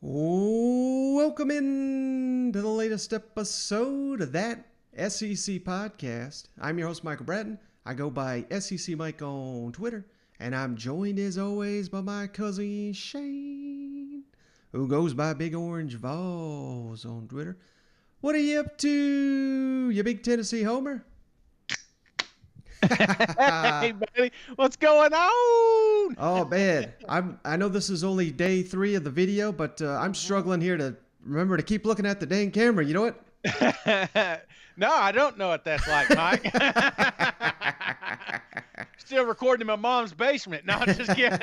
Welcome in to the latest episode of that SEC podcast. I'm your host, Michael Bratton. I go by SEC Mike on Twitter, and I'm joined as always by my cousin Shane, who goes by Big Orange Vols on Twitter. What are you up to, you big Tennessee homer? Hey, buddy, what's going on? Oh man, I know this is only day 3 of the video, but I'm struggling here to remember to keep looking at the dang camera. You know what? No, I don't know what that's like, Mike. Still recording in my mom's basement. No, I'm just kidding.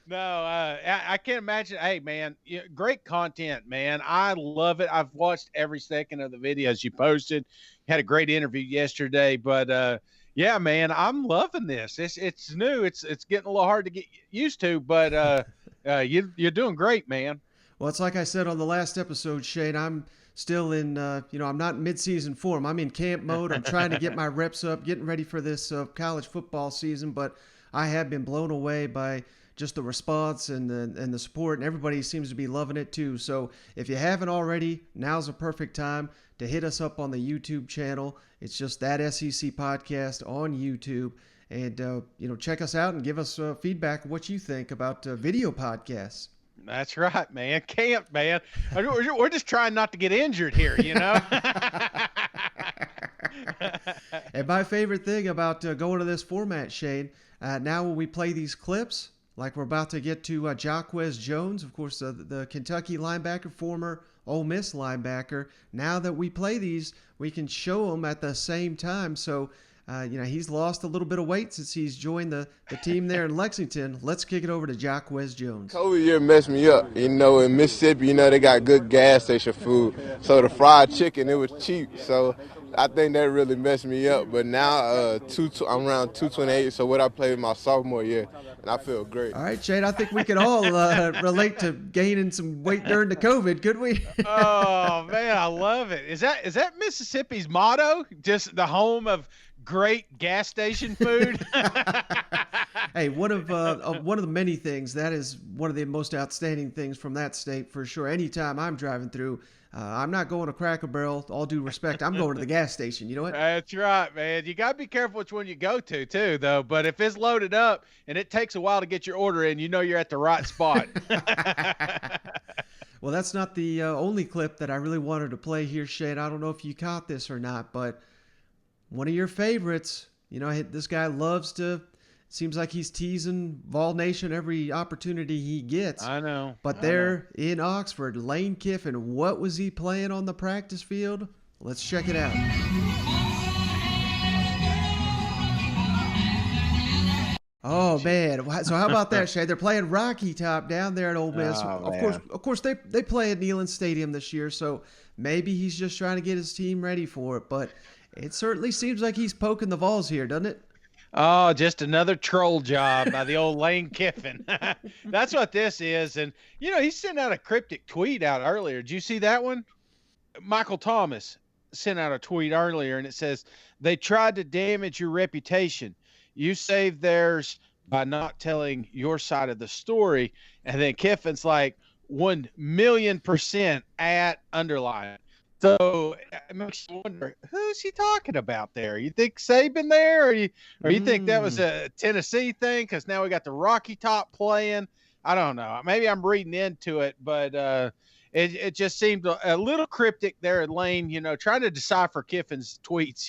No, I can't imagine. Hey, man, great content, man. I love it. I've watched every second of the videos you posted. Had a great interview yesterday, but yeah, man, I'm loving this. It's new. It's getting a little hard to get used to, but you're doing great, man. Well, it's like I said on the last episode, Shane. I'm still in, I'm not in mid-season form. I'm in camp mode. I'm trying to get my reps up, getting ready for this college football season, but I have been blown away by just the response and the support, and everybody seems to be loving it too. So if you haven't already, now's a perfect time to hit us up on the YouTube channel. It's just that SEC podcast on YouTube, and check us out and give us feedback of what you think about video podcasts. That's right, man. Camp, man. We're just trying not to get injured here, you know. And my favorite thing about going to this format, Shane, now when we play these clips, like we're about to get to Jacquez Jones, of course, the Kentucky linebacker, former Ole Miss linebacker. Now that we play these, we can show them at the same time. So, he's lost a little bit of weight since he's joined the team there in Lexington. Let's kick it over to Jacquez Jones. COVID year messed me up. In Mississippi, they got good gas station food. So the fried chicken, it was cheap. So I think that really messed me up. But now I'm around 228, so what I played in my sophomore year, and I feel great. All right, Shane, I think we can all relate to gaining some weight during the COVID, could we? Oh, man, I love it. Is that Mississippi's motto? Just the home of great gas station food? Hey, one of the many things, that is one of the most outstanding things from that state for sure. Anytime I'm driving through, I'm not going to Cracker Barrel, all due respect. I'm going to the gas station. You know what? That's right, man. You got to be careful which one you go to, too, though. But if it's loaded up and it takes a while to get your order in, you're at the right spot. Well, that's not the only clip that I really wanted to play here, Shane. I don't know if you caught this or not, but one of your favorites, this guy loves to, seems like he's teasing Vol Nation every opportunity he gets. I know. But there in Oxford, Lane Kiffin, what was he playing on the practice field? Let's check it out. Oh, man. So how about that, Shay? They're playing Rocky Top down there at Ole Miss. Oh, of course, they play at Neyland Stadium this year, so maybe he's just trying to get his team ready for it. But it certainly seems like he's poking the Vols here, doesn't it? Oh, just another troll job by the old Lane Kiffin. That's what this is. And, he sent out a cryptic tweet out earlier. Did you see that one? Michael Thomas sent out a tweet earlier, and it says, "They tried to damage your reputation. You saved theirs by not telling your side of the story." And then Kiffin's like, 1,000,000% at underline. So it makes you wonder, who's he talking about there? You think Saban there, or you think that was a Tennessee thing? Because now we got the Rocky Top playing. I don't know. Maybe I'm reading into it, but it just seemed a little cryptic there in Lane, trying to decipher Kiffin's tweets,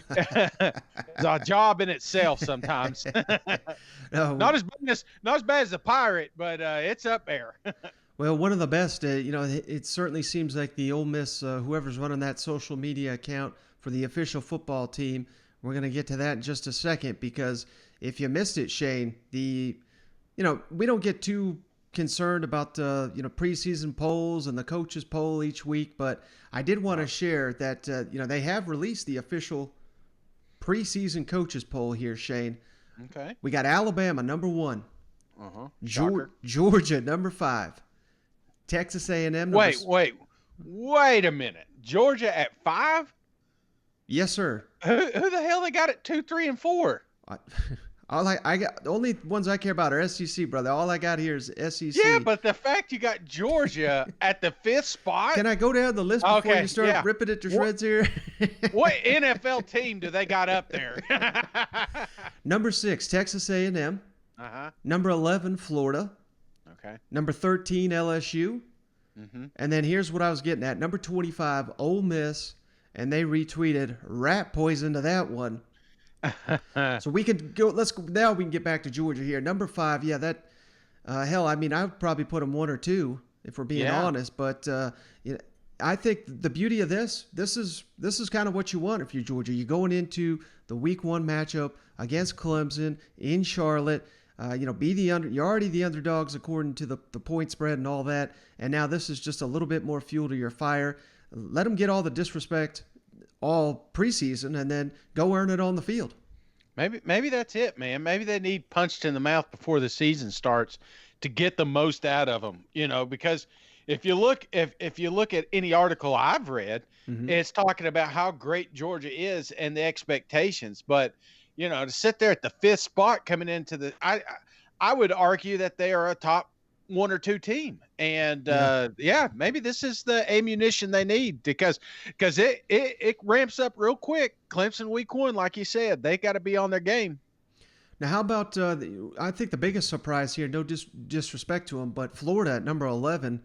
It's a job in itself sometimes. No. Not as bad as the Pirate, but it's up there. Well, one of the best, it certainly seems like the Ole Miss, whoever's running that social media account for the official football team, we're going to get to that in just a second, because if you missed it, Shane, we don't get too concerned about the, preseason polls and the coaches poll each week, but I did want to share that, they have released the official preseason coaches poll here, Shane. Okay. We got Alabama, number 1. Uh-huh. Georgia, number 5. Texas A&M. Wait a minute. Georgia at 5? Yes, sir. Who the hell they got at 2, 3, and 4? I got the only ones I care about are SEC, brother. All I got here is SEC. Yeah, but the fact you got Georgia at the 5th spot. Can I go down the list before you start ripping it to shreds here? What NFL team do they got up there? Number 6, Texas A&M. Uh-huh. Number 11, Florida. Okay. Number 13, LSU. Mm-hmm. And then here's what I was getting at. Number 25, Ole Miss. And they retweeted rat poison to that one. So we could go. Now we can get back to Georgia here. Number 5, yeah, that hell. I mean, I would probably put them 1 or 2 if we're being honest. But I think the beauty of this is kind of what you want if you're Georgia. You're going into the Week 1 matchup against Clemson in Charlotte. You're already the underdogs according to the point spread and all that. And now this is just a little bit more fuel to your fire. Let them get all the disrespect all preseason and then go earn it on the field. Maybe that's it, man. Maybe they need punched in the mouth before the season starts to get the most out of them, because if you look at any article I've read, it's talking about how great Georgia is and the expectations, but to sit there at the 5th spot coming into I would argue that they are a top 1 or 2 team. And maybe this is the ammunition they need because it ramps up real quick. Clemson Week 1, like you said, they got to be on their game. Now, how about I think the biggest surprise here, no disrespect to him, but Florida at number 11.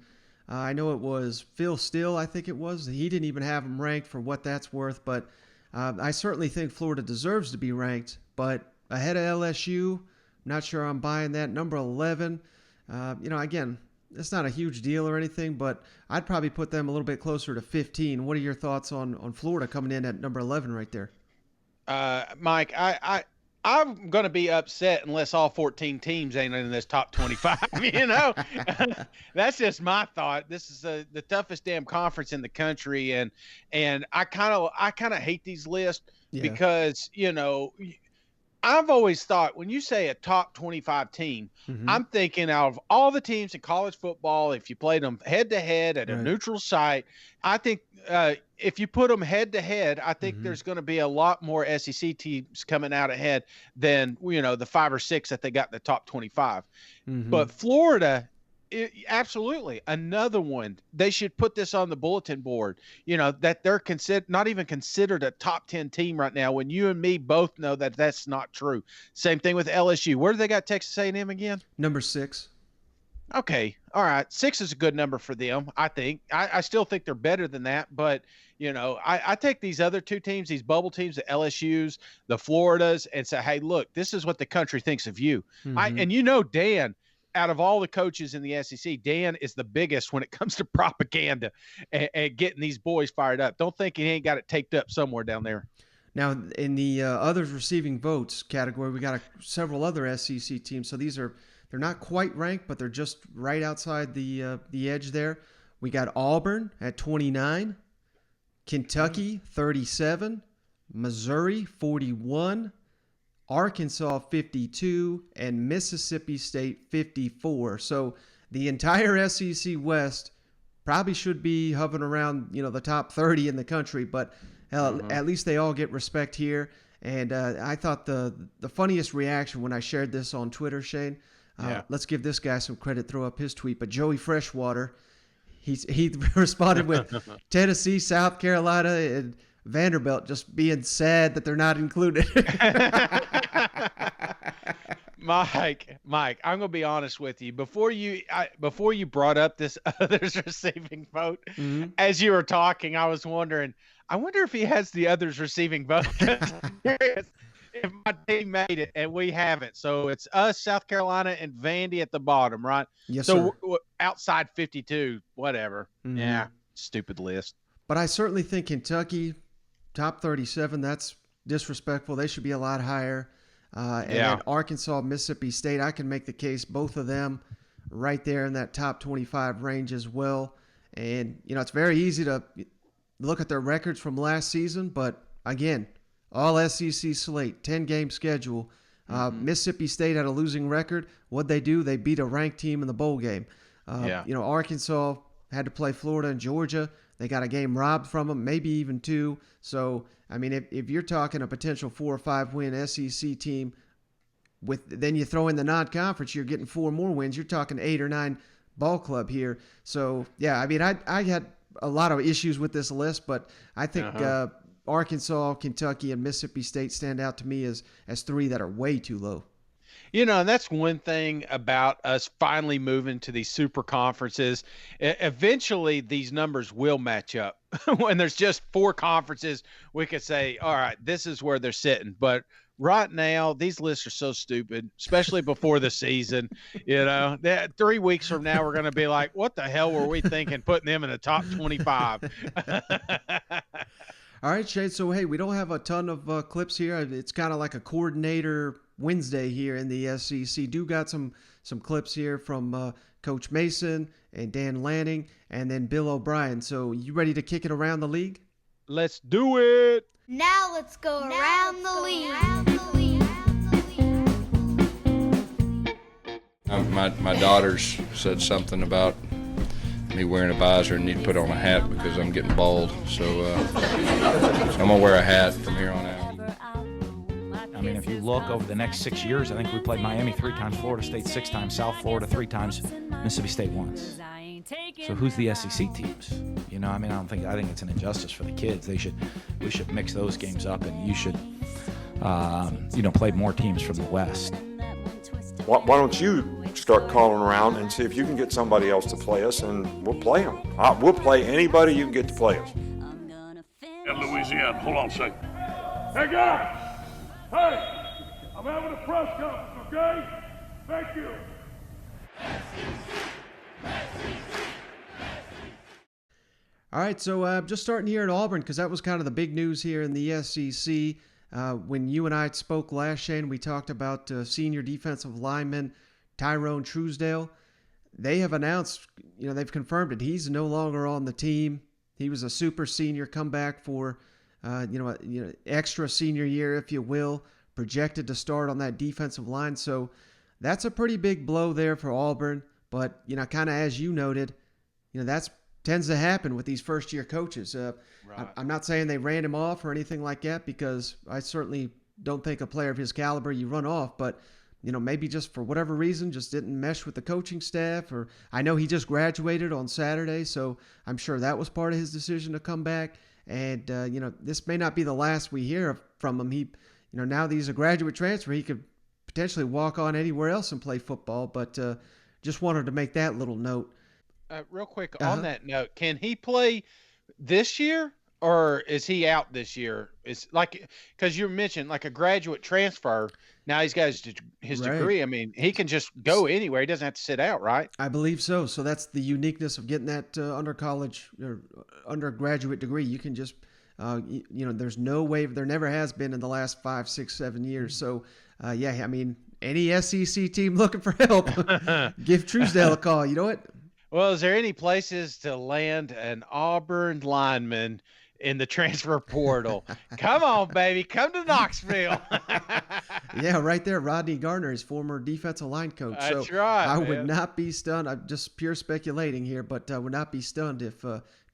I know it was Phil Steele, I think it was. He didn't even have them ranked for what that's worth, but I certainly think Florida deserves to be ranked. But ahead of LSU, not sure I'm buying that. Number 11. Again, it's not a huge deal or anything, but I'd probably put them a little bit closer to 15. What are your thoughts on Florida coming in at number 11 right there? Mike, I'm going to be upset unless all 14 teams ain't in this top 25, That's just my thought. This is the toughest damn conference in the country, and I kind of hate these lists because, I've always thought when you say a top 25 team, I'm thinking out of all the teams in college football, if you played them head to head at a neutral site, I think if you put them head to head, I think there's going to be a lot more SEC teams coming out ahead than, the 5 or 6 that they got in the top 25. But Florida, absolutely another one. They should put this on the bulletin board, that they're not even considered a top 10 team right now, when you and me both know that that's not true. Same thing with LSU. Where do they got Texas A&M again? Number 6. Okay. All right. 6 is a good number for them. I think I still think they're better than that, but I take these other 2 teams, these bubble teams, the LSUs, the Floridas, and say, hey, look, this is what the country thinks of you. Dan, out of all the coaches in the SEC, Dan is the biggest when it comes to propaganda and getting these boys fired up. Don't think he ain't got it taped up somewhere down there. Now, in the others receiving votes category, we got several other SEC teams. So they're not quite ranked, but they're just right outside the edge there. We got Auburn at 29, Kentucky 37, Missouri 41, Arkansas 52, and Mississippi State 54. So the entire SEC West probably should be hovering around, the top 30 in the country, but at least they all get respect here. And I thought the funniest reaction when I shared this on Twitter, Shane, let's give this guy some credit, throw up his tweet, but Joey Freshwater, he responded with Tennessee, South Carolina, and Vanderbilt just being sad that they're not included. Mike, I'm gonna be honest with you. Before you brought up this others receiving vote, as you were talking, I was wondering. I wonder if he has the others receiving vote. If my team made it and we haven't, so it's us, South Carolina, and Vandy at the bottom, right? Yes, so sir. We're outside 52, whatever. Yeah, stupid list. But I certainly think Kentucky, top 37, that's disrespectful. They should be a lot higher. Then Arkansas, Mississippi State, I can make the case, both of them right there in that top 25 range as well. And, it's very easy to look at their records from last season, but again, all SEC slate, 10-game schedule. Mississippi State had a losing record. What'd they do? They beat a ranked team in the bowl game. Arkansas had to play Florida and Georgia. They got a game robbed from them, maybe even 2. So, I mean, if you're talking a potential 4 or 5 win SEC team, then you throw in the non-conference, you're getting 4 more wins. You're talking 8 or 9 ball club here. So yeah, I mean, I had a lot of issues with this list, but I think Arkansas, Kentucky, and Mississippi State stand out to me as 3 that are way too low. You know, and that's one thing about us finally moving to these super conferences. Eventually, these numbers will match up. When there's just 4 conferences, we could say, all right, this is where they're sitting. But right now, these lists are so stupid, especially before the season. You know, 3 weeks from now, we're going to be like, what the hell were we thinking putting them in the top 25? All right, Shade. So, hey, we don't have a ton of clips here. It's kind of like a coordinator Wednesday here in the SEC. Do got some clips here from Coach Mason and Dan Lanning and then Bill O'Brien. So, you ready to kick it around the league? Let's do it. Now let's go around the league. My daughters said something about me wearing a visor and need to put on a hat because I'm getting bald. So I'm going to wear a hat from here on out. I mean, if you look over the next 6 years, I think we played Miami 3 times, Florida State 6 times, South Florida 3 times, Mississippi State once. So who's the SEC teams? You know, I mean, I think it's an injustice for the kids. We should mix those games up, and you should, play more teams from the West. Why don't you start calling around and see if you can get somebody else to play us, and we'll play them. We'll play anybody you can get to play us. In Louisiana, hold on a second. Hey guys! Hey! I'm having a press conference, okay? Thank you. All right, so just starting here at Auburn, because that was kind of the big news here in the SEC. When you and I spoke last, Shane, we talked about senior defensive lineman Tyrone Truesdell. They have announced, they've confirmed it. He's no longer on the team. He was a super senior comeback for, extra senior year, if you will, projected to start on that defensive line. So that's a pretty big blow there for Auburn. But, kind of as you noted, that's tends to happen with these first-year coaches. Right. I'm not saying they ran him off or anything like that, because I certainly don't think a player of his caliber you run off, but maybe just for whatever reason just didn't mesh with the coaching staff. Or I know he just graduated on Saturday, so I'm sure that was part of his decision to come back. And this may not be the last we hear from him. He, now that he's a graduate transfer, he could potentially walk on anywhere else and play football. But just wanted to make that little note. Real quick on that note, can he play this year, or is he out this year? It's like, because you mentioned like a graduate transfer. Now he's got his degree. I mean, he can just go anywhere. He doesn't have to sit out, right? I believe so. So that's the uniqueness of getting that undergraduate degree. You can just, there's no waiver. There never has been in the last 5, 6, 7 years. So, I mean, any SEC team looking for help, give Truesdell a call. You know what? Well, is there any places to land an Auburn lineman in the transfer portal? Come on, baby. Come to Knoxville. Yeah, right there. Rodney Garner, his former defensive line coach. That's right. I would not be stunned. I'm just pure speculating here, but I would not be stunned if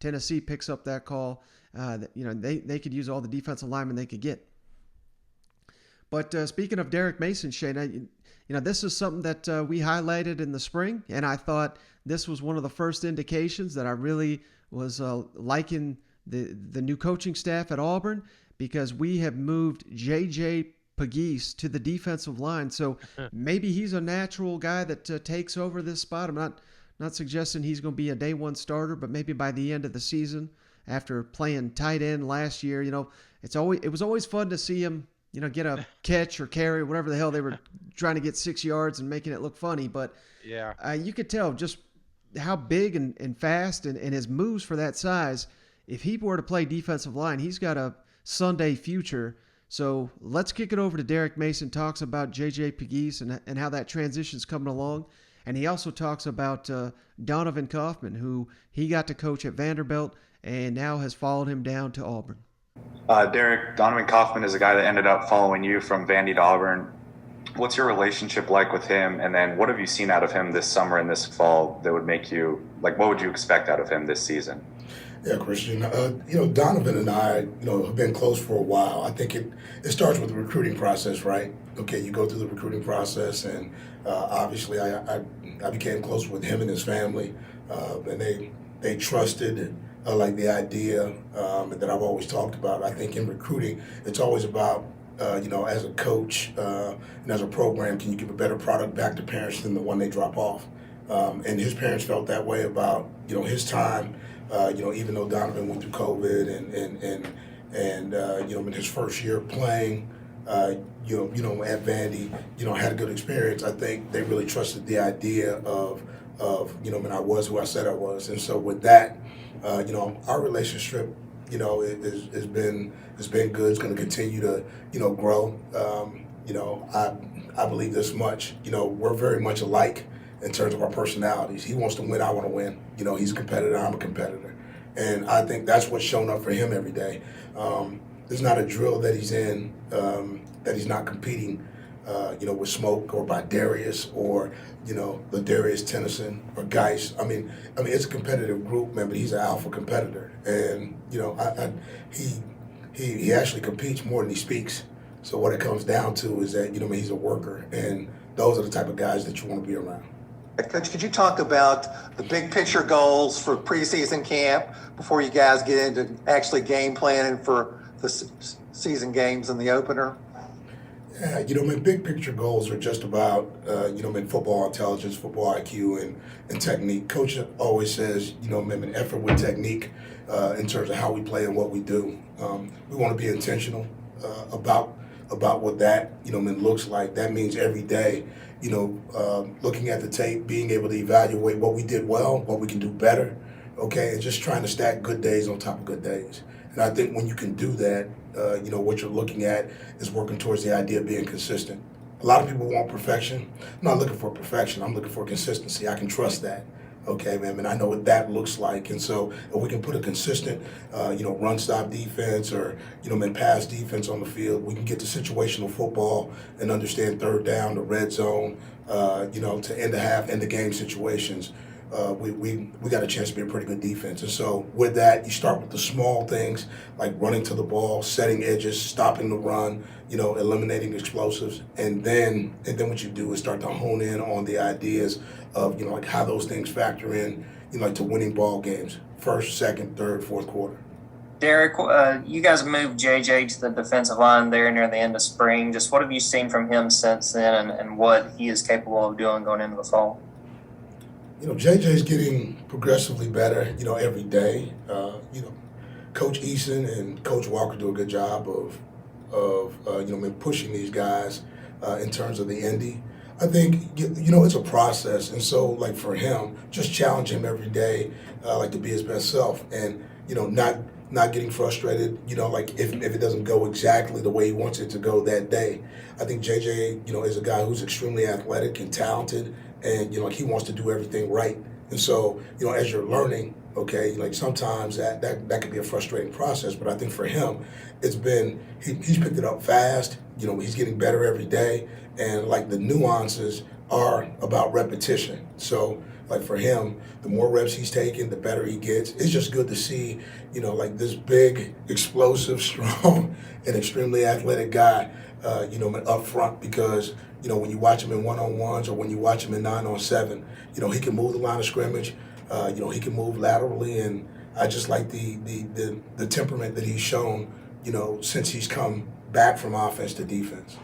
Tennessee picks up that call. They could use all the defensive linemen they could get. But speaking of Derek Mason, Shane, this is something that we highlighted in the spring, and I thought this was one of the first indications that I really was liking the new coaching staff at Auburn, because we have moved J.J. Pegues to the defensive line. So maybe he's a natural guy that takes over this spot. I'm not suggesting he's going to be a day one starter, but maybe by the end of the season, after playing tight end last year, it was always fun to see him get a catch or carry or whatever the hell they were trying to get 6 yards and making it look funny. But yeah, you could tell just how big and fast and his moves for that size. If he were to play defensive line, he's got a Sunday future. So let's kick it over to Derek Mason. Talks about J.J. Pegues and how that transition's coming along. And he also talks about Donovan Kauffman, who he got to coach at Vanderbilt and now has followed him down to Auburn. Derek, Donovan Kauffman is a guy that ended up following you from Vandy to Auburn. What's your relationship like with him? And then what have you seen out of him this summer and this fall that would make you, what would you expect out of him this season? Yeah, Christian. Donovan and I, have been close for a while. I think it starts with the recruiting process, right? Okay, you go through the recruiting process, and obviously I became close with him and his family, and they trusted like the idea that I've always talked about. I think in recruiting, it's always about as a coach and as a program, can you give a better product back to parents than the one they drop off? And his parents felt that way about his time. Even though Donovan went through COVID and in his first year playing, at Vandy, had a good experience. I think they really trusted the idea of I was who I said I was, and so with that, our relationship, has been good. It's going to continue to grow. I believe this much. We're very much alike in terms of our personalities. He wants to win, I want to win. He's a competitor, I'm a competitor. And I think that's what's shown up for him every day. There's not a drill that he's in that he's not competing, with Smoke or by Darius or, Ladarius Tennyson or Geis. I mean, it's a competitive group, man, but he's an alpha competitor. And, he actually competes more than he speaks. So what it comes down to is that, he's a worker. And those are the type of guys that you want to be around. Coach, could you talk about the big picture goals for preseason camp before you guys get into actually game planning for the season games and the opener? Yeah, big picture goals are just about, football intelligence, football IQ, and technique. Coach always says, effort with technique in terms of how we play and what we do. We want to be intentional about what that, looks like. That means every day, looking at the tape, being able to evaluate what we did well, what we can do better, okay, and just trying to stack good days on top of good days. And I think when you can do that, what you're looking at is working towards the idea of being consistent. A lot of people want perfection. I'm not looking for perfection. I'm looking for consistency. I can trust that. Okay, man, and I know what that looks like. And so if we can put a consistent, run-stop defense or, pass defense on the field, we can get to situational football and understand third down, the red zone, to end the half, end the game situations. We got a chance to be a pretty good defense. And so with that, you start with the small things like running to the ball, setting edges, stopping the run, eliminating explosives. And then what you do is start to hone in on the ideas of, like how those things factor in, to winning ball games, first, second, third, fourth quarter. Derek, you guys moved JJ to the defensive line there near the end of spring. Just what have you seen from him since then and what he is capable of doing going into the fall? JJ's getting progressively better, every day. Coach Eason and Coach Walker do a good job of pushing these guys in terms of the Indy. I think, it's a process. And so, like, for him, just challenge him every day, to be his best self and, not getting frustrated, like if it doesn't go exactly the way he wants it to go that day. I think JJ, is a guy who's extremely athletic and talented and, he wants to do everything right. And so, as you're learning, okay, like sometimes that can be a frustrating process, but I think for him, it's been, he's picked it up fast, he's getting better every day, and like the nuances are about repetition. So like for him, the more reps he's taking, the better he gets. It's just good to see, like this big, explosive, strong, and extremely athletic guy, up front because, when you watch him in one-on-ones or when you watch him in 9-on-7, he can move the line of scrimmage, he can move laterally, and I just like the temperament that he's shown, since he's come back from offense to defense.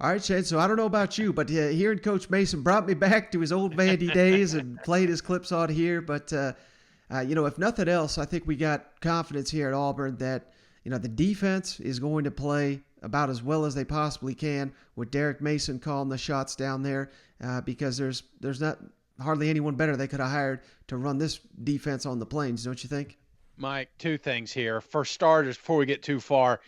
All right, Shane, so I don't know about you, but hearing Coach Mason brought me back to his old Vandy days and played his clips on here. But, if nothing else, I think we got confidence here at Auburn that, the defense is going to play about as well as they possibly can with Derek Mason calling the shots down there because there's not hardly anyone better they could have hired to run this defense on the Plains, don't you think? Mike, two things here. For starters, before we get too far,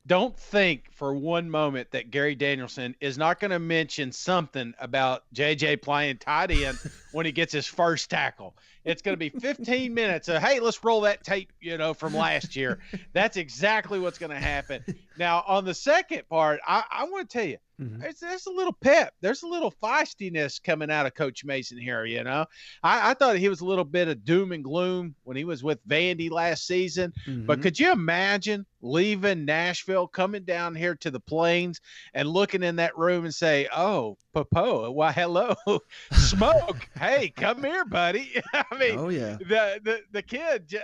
don't think for one moment that Gary Danielson is not going to mention something about JJ playing tight end when he gets his first tackle. It's going to be 15 minutes of, hey, let's roll that tape, from last year. That's exactly what's going to happen. Now, on the second part, I want to tell you, there's a little pep. There's a little feistiness coming out of Coach Mason here, you know. I thought he was a little bit of doom and gloom when he was with Vandy last season. But could you imagine leaving Nashville, coming down here to the Plains, and looking in that room and say, oh, Popo, why, hello, Smoke, hey, come here, buddy. I mean, oh, yeah. the kid,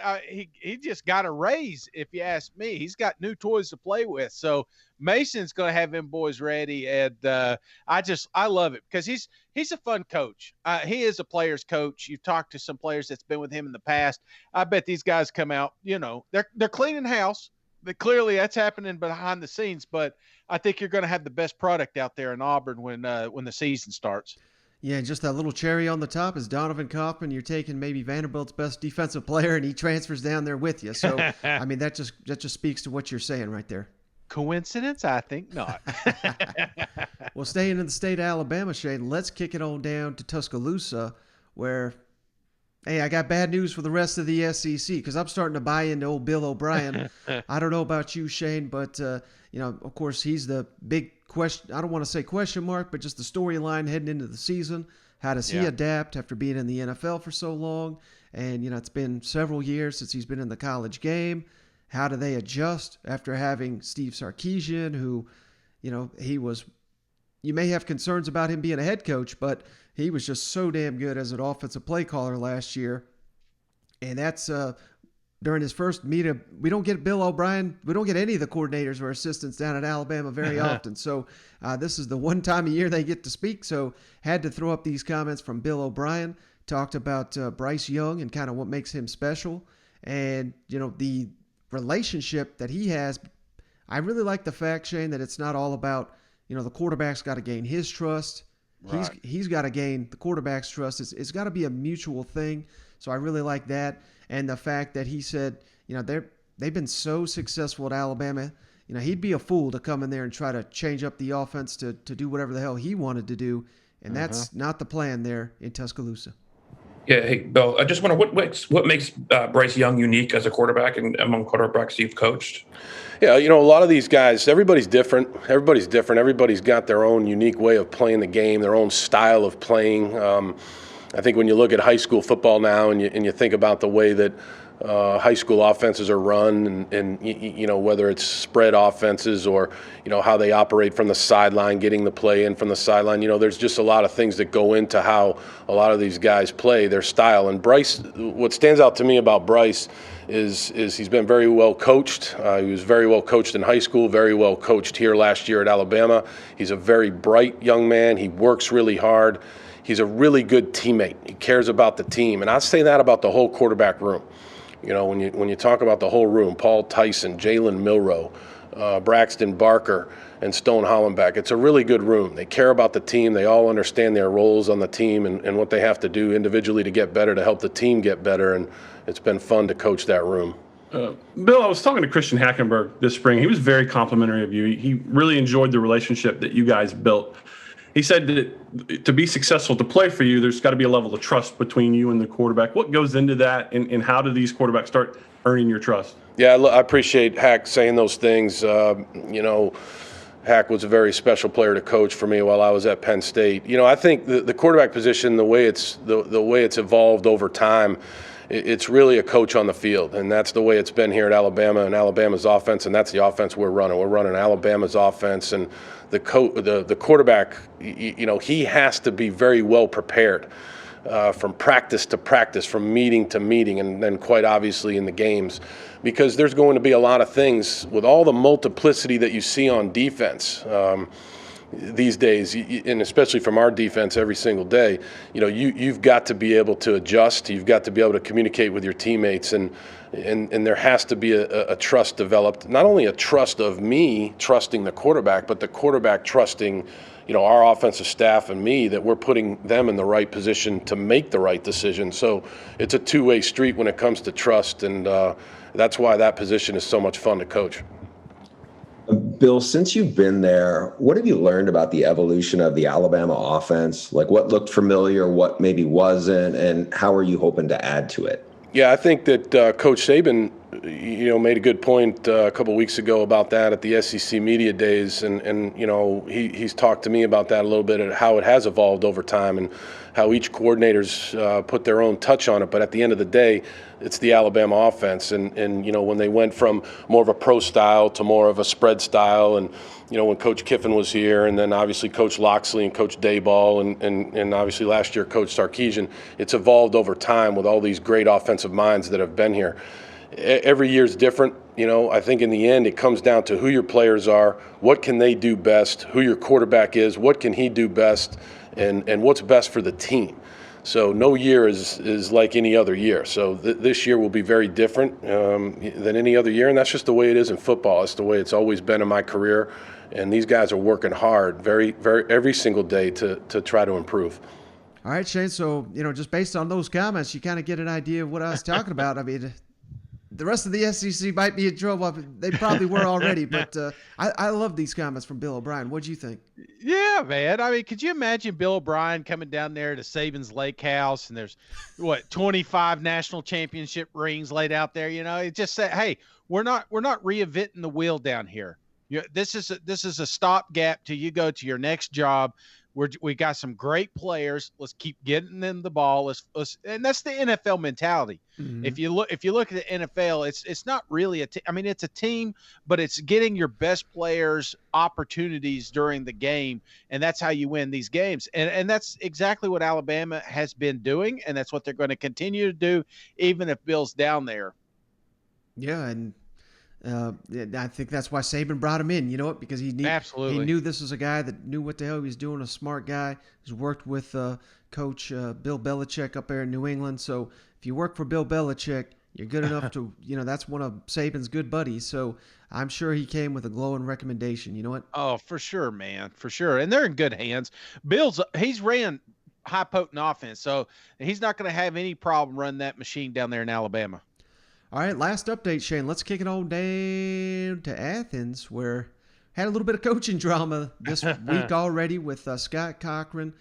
he just got a raise, if you ask me. He's got new toys to play with. So Mason's going to have them boys ready, and I love it because he's a fun coach. He is a player's coach. You've talked to some players that's been with him in the past. I bet these guys come out, you know, they're cleaning house. But clearly that's happening behind the scenes, but I think you're going to have the best product out there in Auburn when the season starts. Yeah, and just that little cherry on the top is Donovan Kauffman. You're taking maybe Vanderbilt's best defensive player, and he transfers down there with you. So, I mean, that just speaks to what you're saying right there. Coincidence? I think not. Well, staying in the state of Alabama, Shane, let's kick it on down to Tuscaloosa, where, hey, I got bad news for the rest of the SEC because I'm starting to buy into old Bill O'Brien. I don't know about you, Shane, but, you know, of course, he's the big question. I don't want to say question mark, but just the storyline heading into the season. How does he adapt after being in the NFL for so long? And, you know, it's been several years since he's been in the college game. How do they adjust after having Steve Sarkisian, who, you know, you may have concerns about him being a head coach, but he was just so damn good as an offensive play caller last year. And that's during his first meetup. We don't get Bill O'Brien. We don't get any of the coordinators or assistants down at Alabama very often. So this is the one time a year they get to speak. So had to throw up these comments from Bill O'Brien. Talked about Bryce Young and kind of what makes him special. And, you know, the relationship that he has. I really like the fact, Shane, that it's not all about, you know, the quarterback's got to gain his trust. Right. He's got to gain the quarterback's trust. It's got to be a mutual thing. So I really like that. And the fact that he said, you know, they've been so successful at Alabama. You know, he'd be a fool to come in there and try to change up the offense to do whatever the hell he wanted to do. And that's not the plan there in Tuscaloosa. Yeah, hey, Bill, I just wonder what makes Bryce Young unique as a quarterback and among quarterbacks you've coached? Yeah, you know, a lot of these guys, everybody's different. Everybody's got their own unique way of playing the game, their own style of playing. I think when you look at high school football now and you think about the way that high school offenses are run and you know, whether it's spread offenses or, you know, how they operate from the sideline, getting the play in from the sideline, you know, there's just a lot of things that go into how a lot of these guys play, their style. And Bryce, what stands out to me about Bryce is he's been very well coached. He was very well coached in high school, very well coached here last year at Alabama. He's a very bright young man. He works really hard. He's a really good teammate. He cares about the team. And I'd say that about the whole quarterback room. You know, when you talk about the whole room, Paul Tyson, Jalen Milroe, Braxton Barker, and Stone Hollenbeck, it's a really good room. They care about the team. They all understand their roles on the team and what they have to do individually to get better, to help the team get better. And it's been fun to coach that room. Bill, I was talking to Christian Hackenberg this spring. He was very complimentary of you. He really enjoyed the relationship that you guys built. He said that to be successful, to play for you, there's got to be a level of trust between you and the quarterback. What goes into that, and how do these quarterbacks start earning your trust? Yeah, I appreciate Hack saying those things. You know, Hack was a very special player to coach for me while I was at Penn State. You know, I think the quarterback position, the way it's evolved over time, it's really a coach on the field, and that's the way it's been here at Alabama and Alabama's offense, and that's the offense we're running. We're running Alabama's offense, and the quarterback, you know, he has to be very well prepared from practice to practice, from meeting to meeting, and then quite obviously in the games, because there's going to be a lot of things with all the multiplicity that you see on defense these days, and especially from our defense every single day. You know, you've got to be able to adjust. You've got to be able to communicate with your teammates, and there has to be a trust developed. Not only a trust of me trusting the quarterback, but the quarterback trusting, you know, our offensive staff and me, that we're putting them in the right position to make the right decision. So it's a two-way street when it comes to trust, and that's why that position is so much fun to coach. Bill, since you've been there, what have you learned about the evolution of the Alabama offense? Like, what looked familiar, what maybe wasn't, and how are you hoping to add to it? Yeah, I think that Coach Saban made a good point a couple weeks ago about that at the SEC Media Days, and he's talked to me about that a little bit, at how it has evolved over time and how each coordinator's put their own touch on it. But at the end of the day, it's the Alabama offense, and when they went from more of a pro style to more of a spread style, and when Coach Kiffin was here, and then obviously Coach Loxley and Coach Dayball, and obviously last year Coach Sarkisian, it's evolved over time with all these great offensive minds that have been here. Every year is different. I think in the end it comes down to who your players are, what can they do best, who your quarterback is, what can he do best, and what's best for the team. So no year is like any other year. So this year will be very different than any other year, and that's just the way it is in football. It's the way it's always been in my career, and these guys are working hard every single day to try to improve. All right, Shane, so just based on those comments, you kind of get an idea of what I was talking about. I mean, the rest of the SEC might be in trouble. They probably were already, but I love these comments from Bill O'Brien. What'd you think? Yeah, man. I mean, could you imagine Bill O'Brien coming down there to Saban's Lake House, and there's 25 national championship rings laid out there? It just say, hey, we're not reinventing the wheel down here. This is a stopgap till you go to your next job. We got some great players. Let's keep getting them the ball. And that's the NFL mentality. Mm-hmm. If you look at the NFL, it's not really it's a team, but it's getting your best players opportunities during the game, and that's how you win these games. And that's exactly what Alabama has been doing, and that's what they're going to continue to do, even if Bill's down there. Yeah, and I think that's why Saban brought him in, because he knew this was a guy that knew what the hell he was doing, a smart guy who's worked with Coach Bill Belichick up there in New England. So if you work for Bill Belichick, you're good enough to, that's one of Saban's good buddies. So I'm sure he came with a glowing recommendation. You know what? Oh, for sure, man, for sure. And they're in good hands. He's ran high potent offense, so he's not going to have any problem running that machine down there in Alabama. All right, last update, Shane. Let's kick it on down to Athens, where had a little bit of coaching drama this week already with Scott Cochran.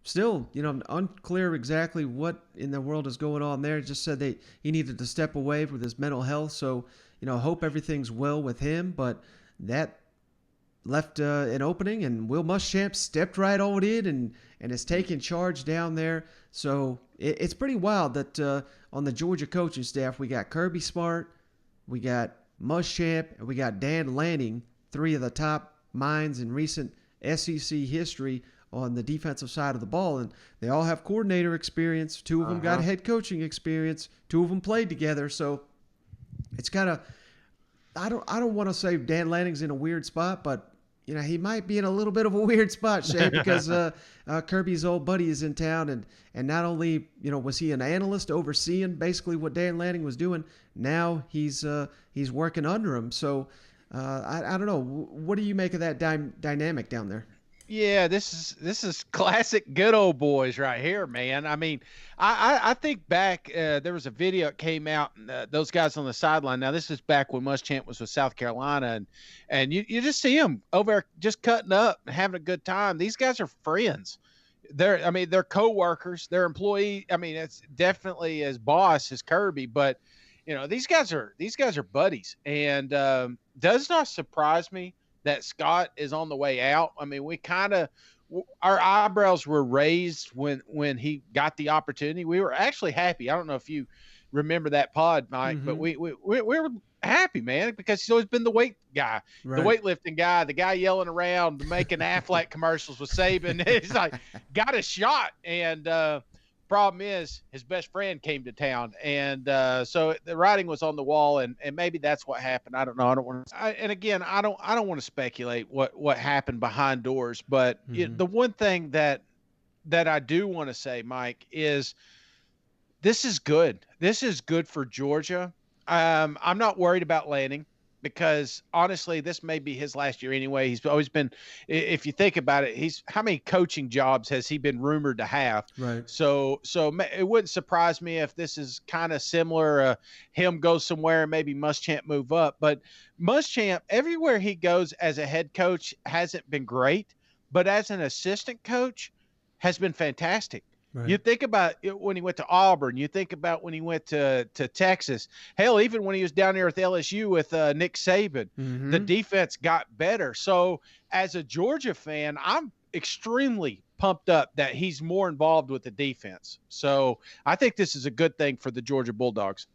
Still, unclear exactly what in the world is going on there. Just said he needed to step away with his mental health. So, hope everything's well with him. But that left an opening, and Will Muschamp stepped right on in and is taking charge down there. So it's pretty wild that on the Georgia coaching staff, we got Kirby Smart, we got Muschamp, and we got Dan Lanning, three of the top minds in recent SEC history on the defensive side of the ball. And they all have coordinator experience. Two of them got head coaching experience. Two of them played together. So it's kind of, I don't want to say Dan Lanning's in a weird spot, but he might be in a little bit of a weird spot, Shay, because Kirby's old buddy is in town, and not only was he an analyst overseeing basically what Dan Lanning was doing, now he's working under him. So I don't know. What do you make of that dynamic down there? Yeah, this is classic good old boys right here, man. I mean, I think back there was a video that came out, and those guys on the sideline. Now this is back when Muschamp was with South Carolina, and you just see them over there just cutting up and having a good time. These guys are friends. They're co-workers, they're employees. I mean, it's definitely as boss as Kirby, but these guys are buddies, and does not surprise me that Scott is on the way out. I mean, our eyebrows were raised when he got the opportunity. We were actually happy. I don't know if you remember that pod, Mike, but we were happy, man, because he's always been the weight guy, right. The weightlifting guy, the guy yelling around, making Aflac commercials with Saban. He's like, got a shot. And problem is his best friend came to town, and so the writing was on the wall, and maybe that's what happened. I don't know. I don't want to. And again, I don't want to speculate what happened behind doors. But the one thing that I do want to say, Mike, is this is good. This is good for Georgia. I'm not worried about Lanning, because honestly, this may be his last year anyway. He's always been, if you think about it, how many coaching jobs has he been rumored to have? Right. So it wouldn't surprise me if this is kind of similar. Him go somewhere and maybe Muschamp move up. But Muschamp, everywhere he goes as a head coach, hasn't been great, but as an assistant coach, has been fantastic. Right. You think about it when he went to Auburn. You think about when he went to Texas. Hell, even when he was down there with LSU with Nick Saban, the defense got better. So as a Georgia fan, I'm extremely pumped up that he's more involved with the defense. So I think this is a good thing for the Georgia Bulldogs.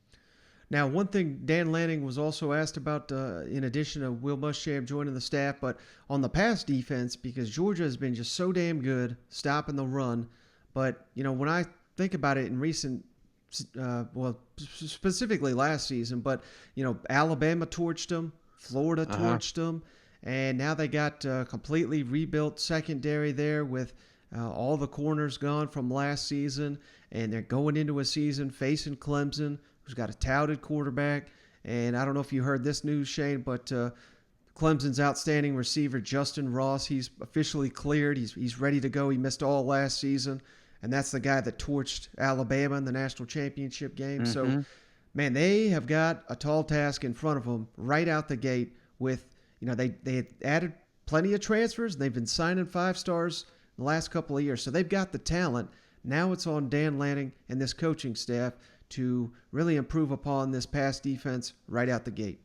Now, one thing Dan Lanning was also asked about, in addition to Will Muschamp joining the staff, but on the pass defense, because Georgia has been just so damn good stopping the run. But, when I think about it in recent, specifically last season, but, Alabama torched them, Florida torched them, and now they got a completely rebuilt secondary there with all the corners gone from last season, and they're going into a season facing Clemson, who's got a touted quarterback. And I don't know if you heard this news, Shane, but Clemson's outstanding receiver, Justin Ross, he's officially cleared. He's ready to go. He missed all last season, and that's the guy that torched Alabama in the national championship game. So, man, they have got a tall task in front of them right out the gate with, they had added plenty of transfers. They've been signing 5 stars the last couple of years. So they've got the talent. Now it's on Dan Lanning and this coaching staff to really improve upon this pass defense right out the gate.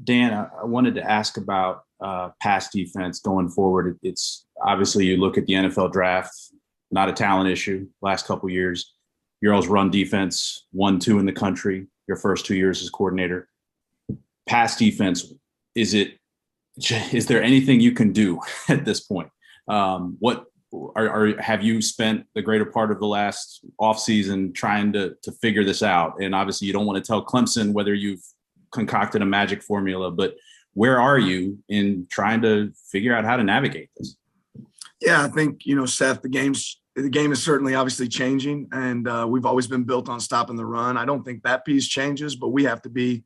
Dan, I wanted to ask about pass defense going forward. It's obviously, you look at the NFL draft, not a talent issue last couple of years. Your all's run defense 1-2 in the country your first 2 years as coordinator. Pass defense, is there anything you can do at this point? Have you spent the greater part of the last offseason trying to figure this out? And obviously you don't want to tell Clemson whether you've concocted a magic formula, but where are you in trying to figure out how to navigate this? Yeah, I think, Seth, the game is certainly obviously changing, and we've always been built on stopping the run. I don't think that piece changes, but we have to be,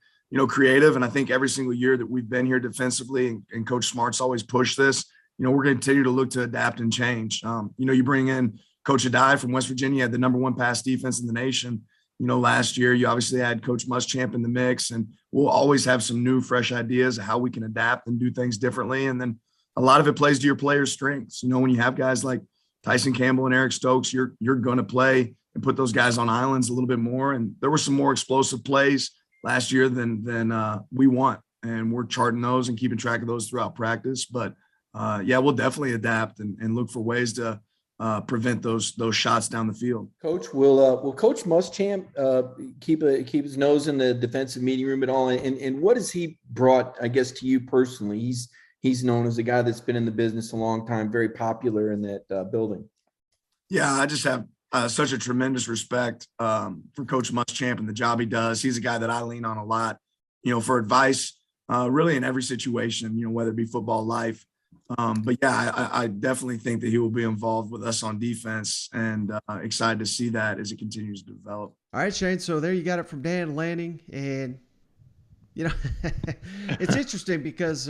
creative. And I think every single year that we've been here defensively, and Coach Smart's always pushed this, we're going to continue to look to adapt and change. You bring in Coach Adai from West Virginia, had the #1 pass defense in the nation. Last year, you obviously had Coach Muschamp in the mix, and we'll always have some new, fresh ideas of how we can adapt and do things differently. And then a lot of it plays to your players' strengths. When you have guys like Tyson Campbell and Eric Stokes, you're going to play and put those guys on islands a little bit more. And there were some more explosive plays last year than we want, and we're charting those and keeping track of those throughout practice. But we'll definitely adapt and look for ways to prevent those shots down the field. Coach, will Coach Muschamp keep his nose in the defensive meeting room at all? And what has he brought, I guess, to you personally? He's known as a guy that's been in the business a long time, very popular in that building. Yeah, I just have such a tremendous respect for Coach Muschamp and the job he does. He's a guy that I lean on a lot, for advice, really in every situation, whether it be football, life. But yeah, I definitely think that he will be involved with us on defense, and excited to see that as it continues to develop. All right, Shane. So there you got it from Dan Lanning, and it's interesting because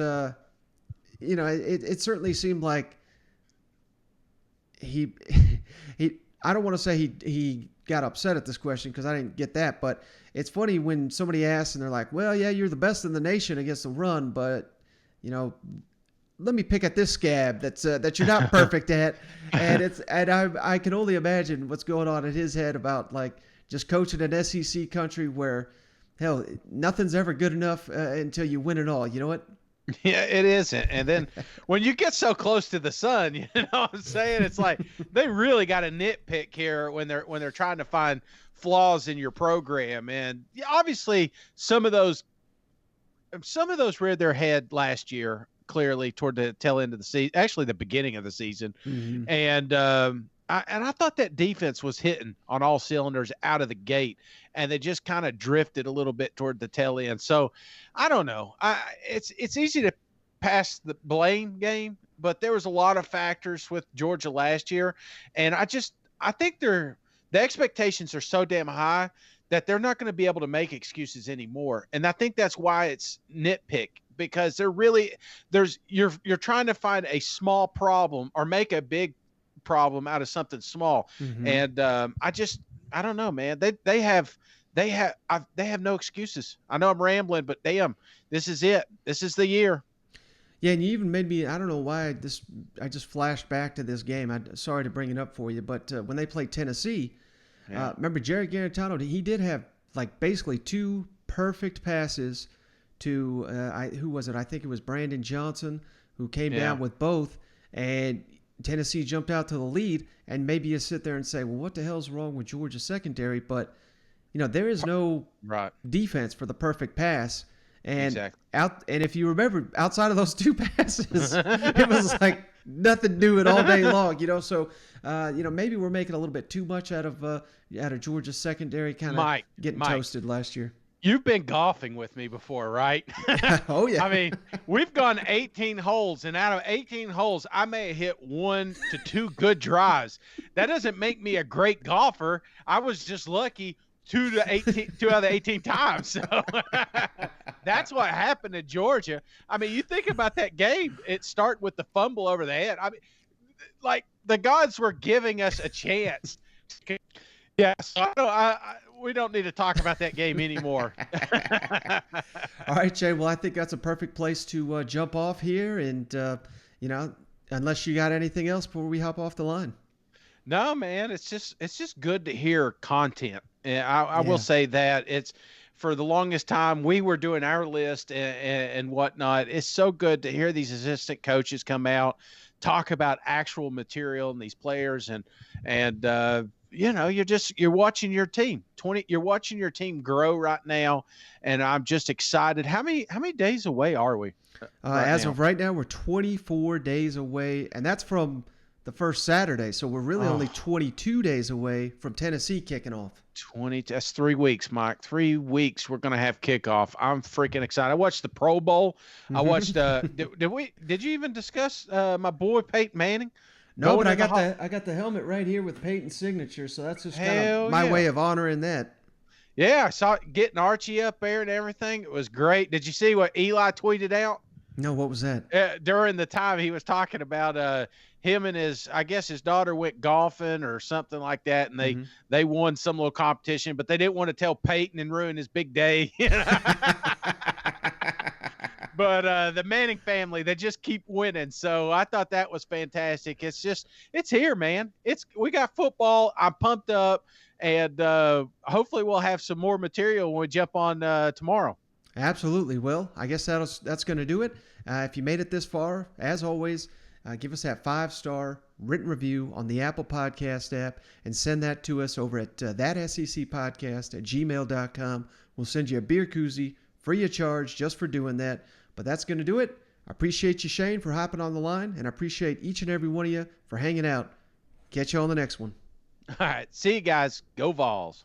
it certainly seemed like he I don't want to say he got upset at this question because I didn't get that, but it's funny when somebody asks and they're like, well, yeah, you're the best in the nation against the run, but let me pick at this scab that you're not perfect at. And I can only imagine what's going on in his head about like just coaching an SEC country where hell, nothing's ever good enough until you win it all. You know what? Yeah, it isn't. And then when you get so close to the sun, you know what I'm saying? It's like they really got to nitpick here when they're trying to find flaws in your program. And obviously some of those reared their head last year, clearly toward the tail end of the season, actually the beginning of the season. Mm-hmm. And I thought that defense was hitting on all cylinders out of the gate, and they just kind of drifted a little bit toward the tail end. So I don't know. It's easy to pass the blame game, but there was a lot of factors with Georgia last year. And I think the expectations are so damn high that they're not going to be able to make excuses anymore. And I think that's why it's nitpick, because you're trying to find a small problem or make a big problem out of something small. Mm-hmm. And I don't know, man. They have no excuses. I know I'm rambling, but damn, this is it. This is the year. Yeah, and you even made me, I don't know why I just flashed back to this game. Sorry to bring it up for you, but when they played Tennessee, remember Jerry Garantano, he did have like basically 2 perfect passes to, who was it? I think it was Brandon Johnson who came down with both, and Tennessee jumped out to the lead, and maybe you sit there and say, well, what the hell's wrong with Georgia's secondary? But, there is no defense for the perfect pass. And and if you remember, outside of those 2 passes, it was like nothing doing all day long, So, maybe we're making a little bit too much out of Georgia's secondary, kind of getting toasted last year. You've been golfing with me before, right? Oh, yeah. I mean, we've gone 18 holes, and out of 18 holes, I may have hit 1 to 2 good drives. That doesn't make me a great golfer. I was just lucky 2 out of the 18 times. So that's what happened to Georgia. I mean, you think about that game. It started with the fumble over the head. I mean, like the gods were giving us a chance. Yeah, so we don't need to talk about that game anymore. All right, Jay. Well, I think that's a perfect place to jump off here. And, unless you got anything else before we hop off the line. No, man, it's just good to hear content. And I will say that it's for the longest time we were doing our list and whatnot. It's so good to hear these assistant coaches come out, talk about actual material and these players, and you're watching your team. You're watching your team grow right now, and I'm just excited. How many days away are we? As of right now, we're 24 days away, and that's from the first Saturday. So we're really only 22 days away from Tennessee kicking off. That's 3 weeks, Mike. 3 weeks we're going to have kickoff. I'm freaking excited. I watched the Pro Bowl. I watched did you even discuss my boy Peyton Manning? No, but I got the helmet right here with Peyton's signature, so that's just kind of my way of honoring that. Yeah, I saw it getting Archie up there and everything. It was great. Did you see what Eli tweeted out? No, what was that? During the time he was talking about him and his daughter went golfing or something like that, and they won some little competition, but they didn't want to tell Peyton and ruin his big day. But the Manning family, they just keep winning. So I thought that was fantastic. It's here, man. We got football. I'm pumped up, and hopefully we'll have some more material when we jump on tomorrow. Absolutely. Well, I guess that's going to do it. If you made it this far, as always, give us that 5-star written review on the Apple Podcast app and send that to us over at thatsecpodcast@gmail.com. We'll send you a beer koozie free of charge just for doing that. But that's going to do it. I appreciate you, Shane, for hopping on the line, and I appreciate each and every one of you for hanging out. Catch you on the next one. All right. See you guys. Go Vols.